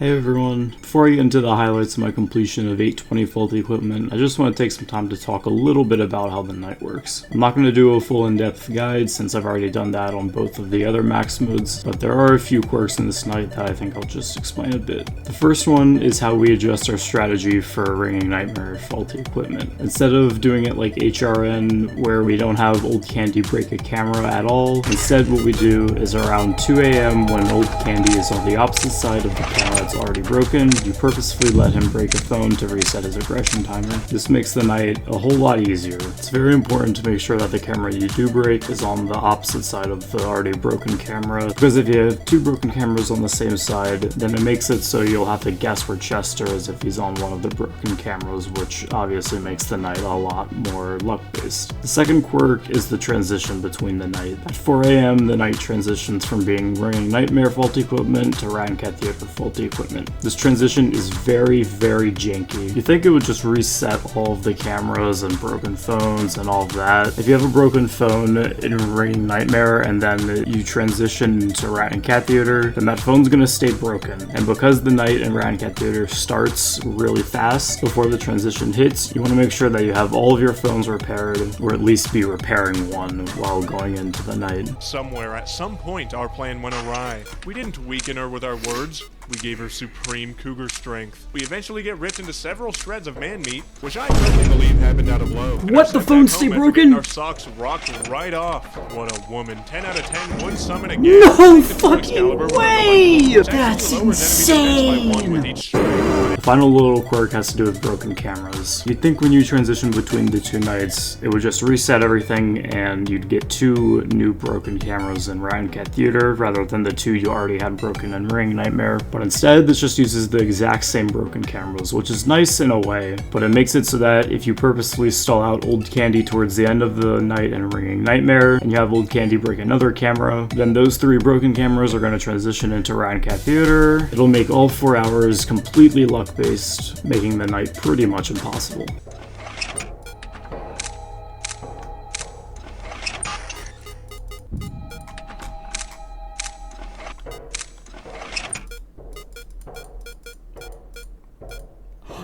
Hey everyone, before I get into the highlights of my completion of 820 faulty equipment, I just want to take some time to talk a little bit about how the night works. I'm not going to do a full in-depth guide since I've already done that on both of the other max modes, but there are a few quirks in this night that I think I'll just explain a bit. The first one is how we adjust our strategy for ringing nightmare faulty equipment. Instead of doing it like HRN, where we don't have old candy break a camera at all, instead what we do is around 2 AM when old candy is on the opposite side of the camera already broken, you purposefully let him break a phone to reset his aggression timer. This makes the night a whole lot easier. It's very important to make sure that the camera you do break is on the opposite side of the already broken camera, because if you have two broken cameras on the same side, then it makes it so you'll have to guess where Chester is if he's on one of the broken cameras, which obviously makes the night a lot more luck-based. The second quirk is the transition between the night. At 4 AM, the night transitions from being ringing nightmare faulty equipment to Cat Theater faulty equipment. This transition is very, very janky. You think it would just reset all of the cameras and broken phones and all of that. If you have a broken phone in Ringing Nightmare and then you transition into Rat and Cat Theater, then that phone's gonna stay broken. And because the night in Rat and Cat Theater starts really fast before the transition hits, you want to make sure that you have all of your phones repaired, or at least be repairing one while going into the night. Somewhere, at some point, our plan went awry. We didn't weaken her with our words. We gave her supreme cougar strength. We eventually get ripped into several shreds of man meat, which I firmly believe happened out of love. What? The phone stay broken? Our socks rocked right off. What a woman. 10 out of 10 would summon again. No fucking way! That's insane! The final little quirk has to do with broken cameras. You'd think when you transition between the two nights, it would just reset everything and you'd get two new broken cameras in Rat and Cat Theater rather than the two you already had broken in Ring Nightmare. But instead, this just uses the exact same broken cameras, which is nice in a way, but it makes it so that if you purposely stall out old candy towards the end of the night in Ringing Nightmare, and you have old candy break another camera, then those three broken cameras are going to transition into Rat and Cat Theater. It'll make all 4 hours completely luck-based, making the night pretty much impossible.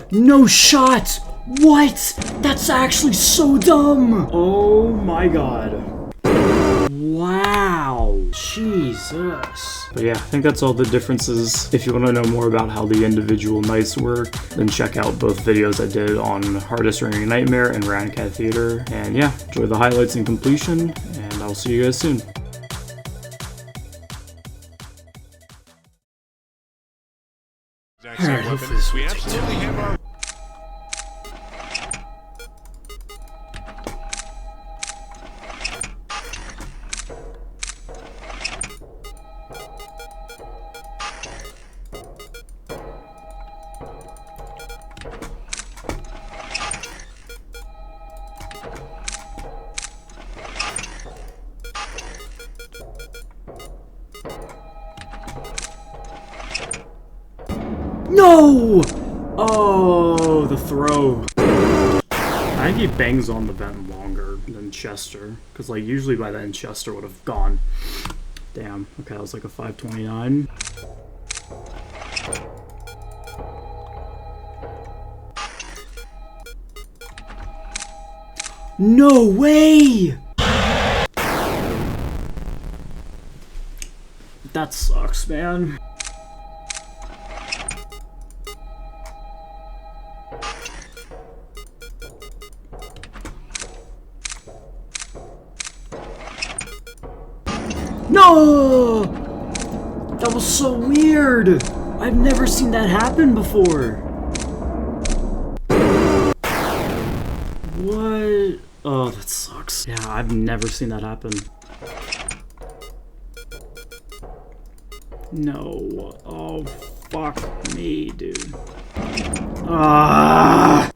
No shot! What? That's actually so dumb! Oh my god. Wow. Jesus. But yeah, I think that's all the differences. If you want to know more about how the individual nights work, then check out both videos I did on Hardest Ringing Nightmare and Rat and Cat Theater. And yeah, enjoy the highlights and completion, and I'll see you guys soon. Alright, we absolutely have our... No! Oh, the throw. I think he bangs on the vent longer than Chester, because like usually by then Chester would have gone. Damn, okay, that was like a 529. No way! That sucks, man. No! That was so weird! I've never seen that happen before. What? Oh, that sucks. Yeah, I've never seen that happen. No. Oh, fuck me, dude. Ah!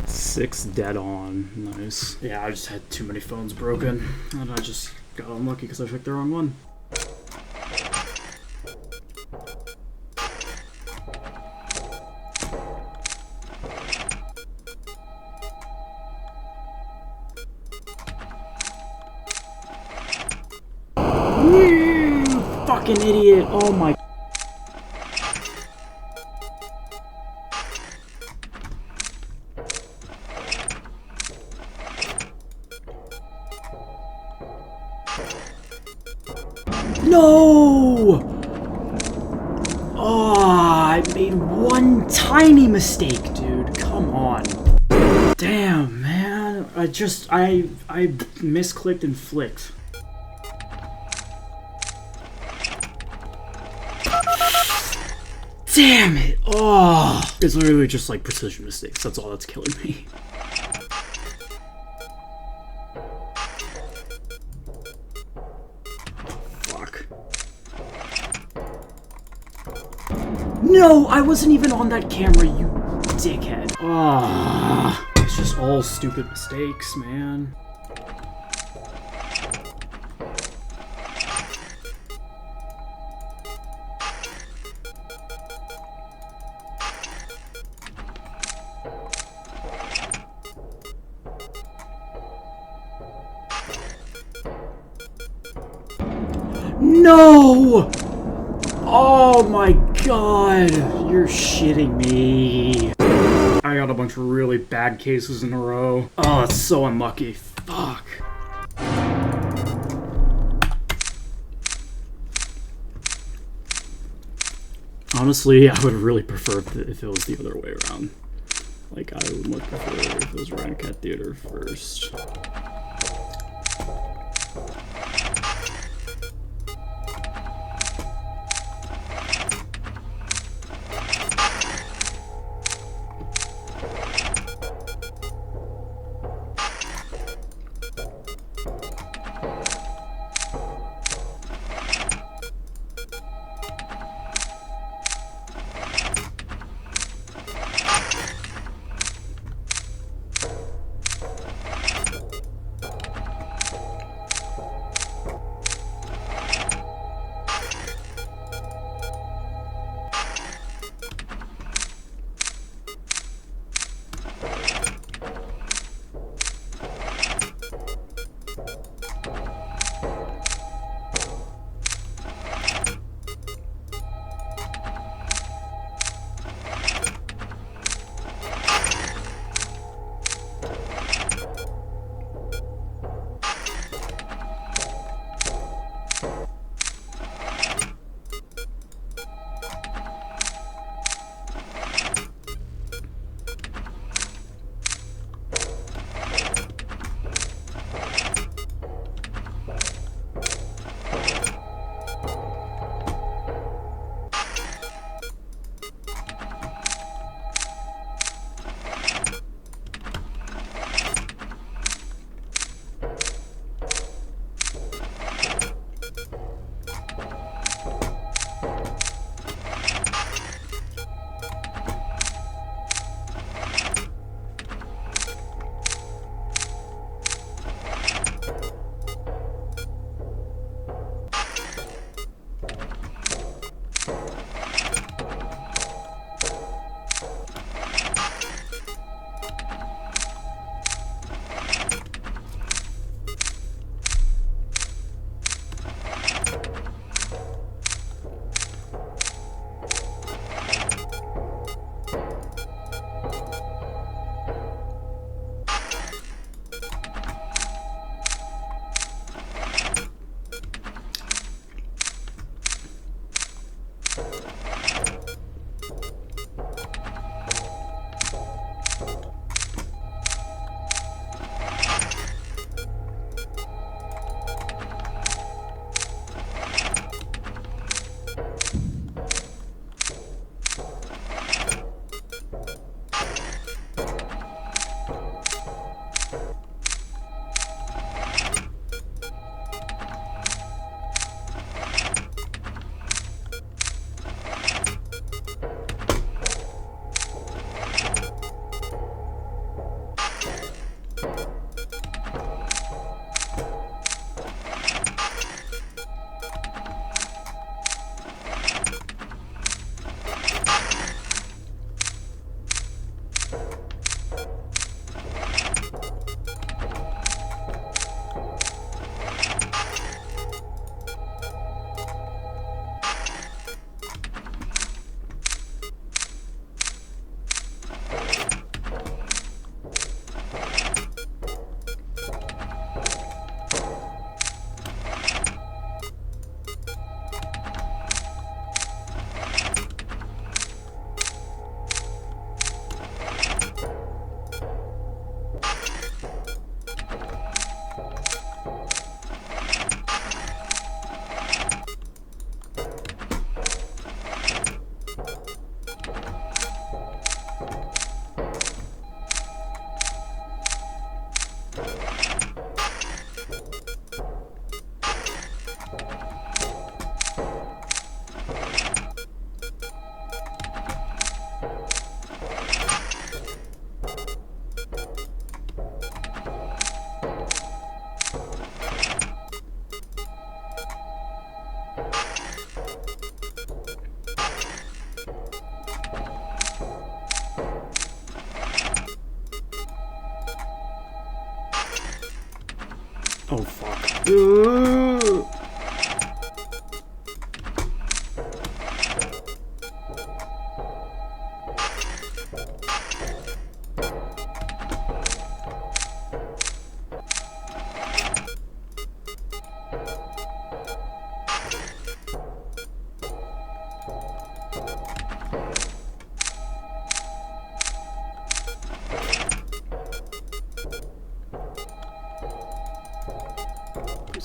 6 dead on. Nice. Yeah, I just had too many phones broken, and I just got unlucky because I picked the wrong one. Fucking idiot. Oh my I made one tiny mistake, dude. Come on. Damn, man. I misclicked and flicked. Damn it! Oh, it's literally just like precision mistakes. That's all that's killing me. Fuck. No, I wasn't even on that camera, you dickhead. Ah, it's just all stupid mistakes, man. No! Oh my god, you're shitting me. I got a bunch of really bad cases in a row. Oh, that's so unlucky. Fuck. Honestly, I would really prefer if it was the other way around. Like, I would much prefer if it was Ryan Cat Theater first.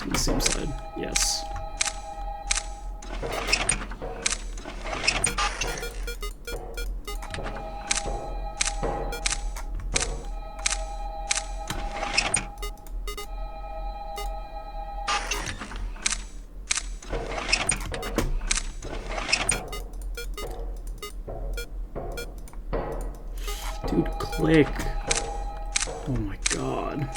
On the same side, yes. Dude, click. Oh my god.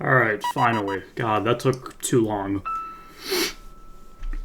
Alright, finally. God, that took too long.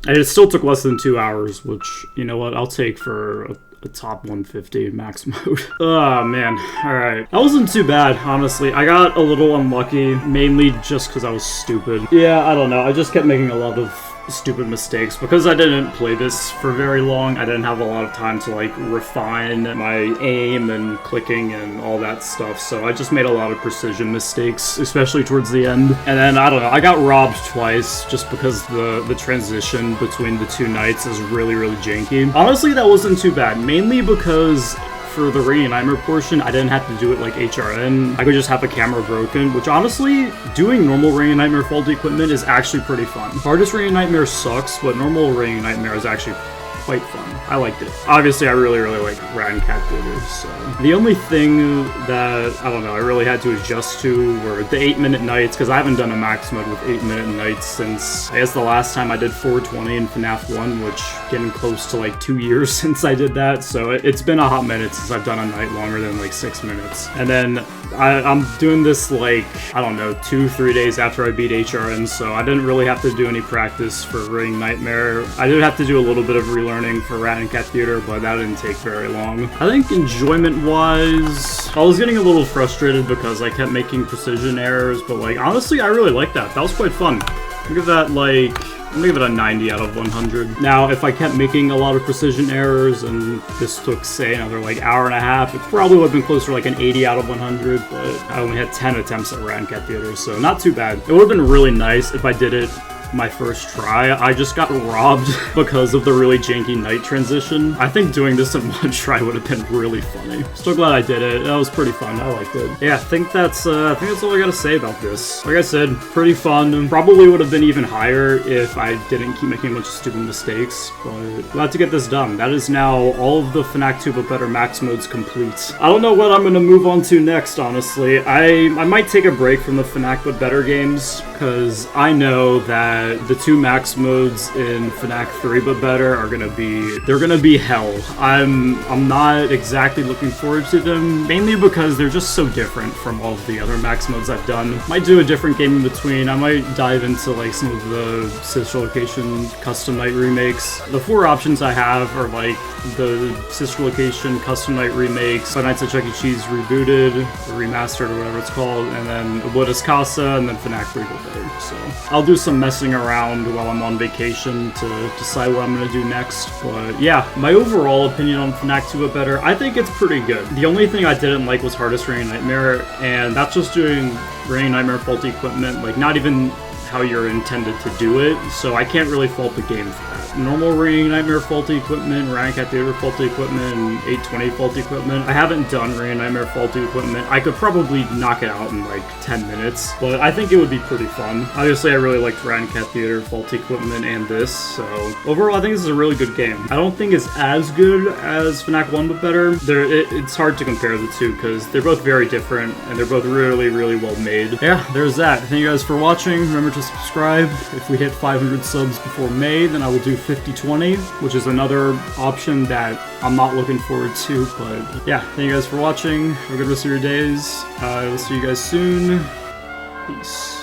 And it still took less than 2 hours, which, you know what, I'll take for a top 150 max mode. Oh, man. Alright. That wasn't too bad, honestly. I got a little unlucky, mainly just because I was stupid. Yeah, I don't know. I just kept making a lot of stupid mistakes. Because I didn't play this for very long, I didn't have a lot of time to, like, refine my aim and clicking and all that stuff, so I just made a lot of precision mistakes, especially towards the end. And then, I don't know, I got robbed twice, just because the transition between the two nights is really, really janky. Honestly, that wasn't too bad, mainly because for the Raining Nightmare portion, I didn't have to do it like HRN. I could just have the camera broken, which honestly, doing normal Raining Nightmare faulty equipment is actually pretty fun. Hardest Raining Nightmare sucks, but normal Raining Nightmare is actually quite fun. I liked it. Obviously, I really, really like Rat and Cat Theater, so. The only thing that, I don't know, I really had to adjust to were the 8-minute nights, because I haven't done a max mode with 8-minute nights since, I guess the last time I did 420 in FNAF 1, which getting close to like 2 years since I did that, so it's been a hot minute since I've done a night longer than like 6 minutes. And then I'm doing this like, I don't know, 2-3 days after I beat HRN, so I didn't really have to do any practice for Raining Nightmare. I did have to do a little bit of relearning for Rat and Cat Theater, but that didn't take very long. I think enjoyment-wise, I was getting a little frustrated because I kept making precision errors, but like, honestly, I really liked that. That was quite fun. Look at that, like, I'm gonna give it a 90 out of 100. Now, if I kept making a lot of precision errors and this took, say, another like hour and a half, it probably would have been closer to like an 80 out of 100, but I only had 10 attempts at Ryan Cat Theater, so not too bad. It would have been really nice if I did it my first try. I just got robbed because of the really janky night transition. I think doing this in one try would have been really funny. Still glad I did it. That was pretty fun. I liked it. Yeah, I think that's all I gotta say about this. Like I said, pretty fun. Probably would have been even higher if I didn't keep making a bunch of stupid mistakes, but glad to get this done. That is now all of the FNAC 2 but better max modes complete. I don't know what I'm gonna move on to next, honestly. I might take a break from the FNAC but better games, because I know that the 2 max modes in FNAC 3 but better are gonna be hell. I'm not exactly looking forward to them, mainly because they're just so different from all of the other max modes I've done. Might do a different game in between. I might dive into like some of the Sister Location custom night remakes. The 4 options I have are like the Sister Location custom night remakes, Five Nights at Chuck E. Cheese rebooted, or remastered, or whatever it's called, and then Abuela's Casa, and then FNAC 3 but better. So I'll do some messing around while I'm on vacation to decide what I'm going to do next. But yeah, my overall opinion on FNAC 2 but better, I think it's pretty good. The only thing I didn't like was Hardest Raining Nightmare, and that's just doing Raining Nightmare faulty equipment, like not even how you're intended to do it, so I can't really fault the game for that. Normal Raining Nightmare faulty equipment, Ryan Cat Theater faulty equipment, and 820 faulty equipment. I haven't done Raining Nightmare faulty equipment. I could probably knock it out in like 10 minutes, but I think it would be pretty fun. Obviously, I really liked Ryan Cat Theater faulty equipment and this, so overall, I think this is a really good game. I don't think it's as good as FNAC 1 but better. It's hard to compare the two because they're both very different and they're both really, really well made. Yeah, there's that. Thank you guys for watching. Remember to subscribe. If we hit 500 subs before May, then I will do 50/20, which is another option that I'm not looking forward to, but yeah, thank you guys for watching. Have a good rest of your days. We'll see you guys soon. Peace.